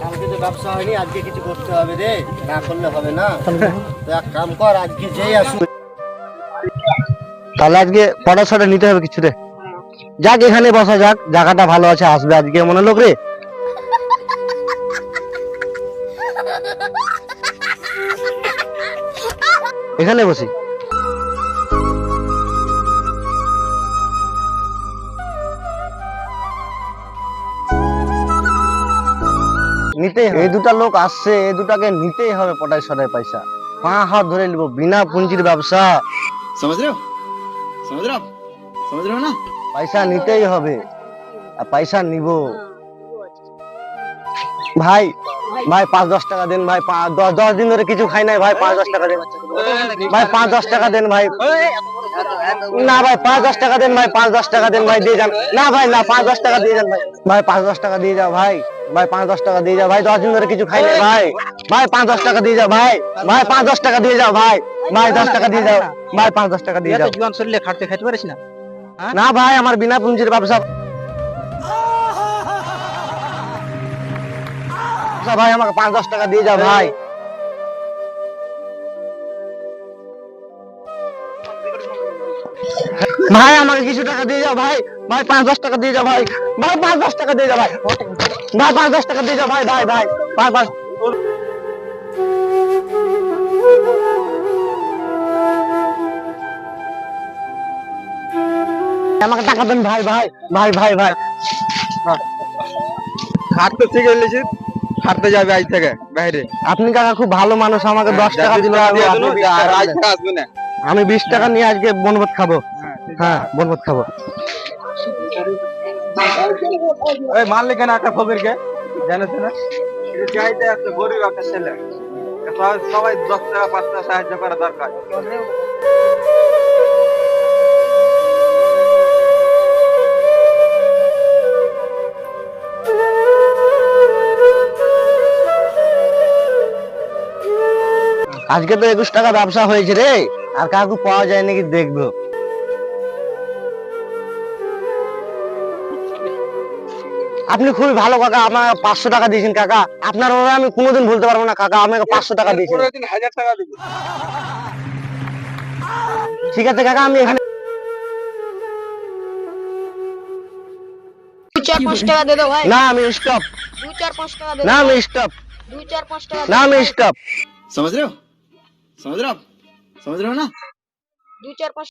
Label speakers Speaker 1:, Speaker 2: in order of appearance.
Speaker 1: কালকে তো ব্যবসা হয়নি, আজকে কিছু করতে হবে রে, না করলে হবে না। তো এক কাম কর, আজকে যেই আসুক তাহলে আজকে পড়াশোনা নিতে হবে কিছু রে। যাক এখানে বসা যাক, জায়গাটা ভালো আছে, আসবে আজকে মনে লোক রে। এখানে বসি। নিতেই হবে, এই দুটা লোক আসছে, এই দুটাকে নিতেই হবে পটাই সটাই পয়সা। পা হাত ধরে নিব, বিনা পুঁজির ব্যবসা।
Speaker 2: समझ रहे हो समझ रहे हो आप समझ रहे हो ना
Speaker 1: পয়সা নিতেই হবে, আর পয়সা নিব। ভাই ভাই 5-10 টাকা দেন ভাই, 10 দিন ধরে কিছু খাই নাই ভাই, 5-10 টাকা দেন ভাই, 5-10 টাকা দেন ভাই। না ভাই 5-10 টাকা দেন ভাই, 5-10 টাকা দেন ভাই, দিয়ে যান। না ভাই না, 5-10 টাকা দিয়ে যান ভাই, ভাই 5-10 টাকা দিয়ে যাও ভাই, ভাই 5-10 টাকা দিয়ে যাও ভাই, 10 দিন ধরে কিছু খাই নাই ভাই, ভাই 5-10 টাকা দিয়ে যাও ভাই, ভাই 5-10 টাকা দিয়ে যাও ভাই, ভাই 10 টাকা দিয়ে যাও ভাই, 5-10 টাকা দিয়ে যাও।
Speaker 3: জীবন শরীরে খাটতে খাইতে পারিস না?
Speaker 1: না ভাই আমার বিনা পুঁজির ব্যবসা ভাই, আমাকে 5-10 টাকা দিয়ে যাও ভাই। ভাই আমাকে কিছু টাকা দিয়ে যাও ভাই, ভাই 5-10 টাকা দিয়ে যাও ভাই, ভাই 5-10 টাকা দিয়ে যাও ভাই, ভাই 5-10 টাকা দিয়ে যাও ভাই, ভাই ভাই ভাই ভাই। আমাকে টাকা দেন ভাই, ভাই ভাই ভাই ভাই।
Speaker 3: খাটতে শিখে এলেছিস, খাটতে যাবে আজ থেকে বাইরে।
Speaker 1: আপনি কাকা খুব ভালো মানুষ, আমাকে 10 টাকা দিলে
Speaker 3: আসবে না।
Speaker 1: আমি 20 টাকা নিয়ে আজকে বনভোজ খাবো। হ্যাঁ বনভোজ খাবো।
Speaker 3: ওই মারলি কেন একটা ফকিরকে? জানিস না চাইতে আছে গরিব একটা ছেলে, সবাই 10 টাকা 5 টাকা সাহায্য করা দরকার।
Speaker 1: আজকে তো 21 টাকা ব্যবসা হয়েছে রে, আর কাকু পাওয়া যায় নাকি দেখবো। আপনি খুবই ভালো কাকা, আমার 500 টাকা দিয়েছেন কাকা, আপনার ওরা আমি কোনোদিন ভুলতে পারবো না কাকা, আমাকে 500 টাকা দিয়েছেন।
Speaker 3: 1000 টাকা দিবি।
Speaker 1: ঠিক আছে কাকা, আমি এখানে
Speaker 4: 2-4-5 টাকা দে দো ভাই।
Speaker 1: না, আমি স্টপ,
Speaker 4: 2-4-5 টাকা দে
Speaker 1: না
Speaker 4: দো
Speaker 1: আমি
Speaker 4: ভাই।
Speaker 1: স্টপ,
Speaker 4: 2-4-5 টাকা
Speaker 1: না আমি স্টপ।
Speaker 2: समझ रहे हो समझ रहे हो आप समझ रहे हो ना
Speaker 4: 2-4-5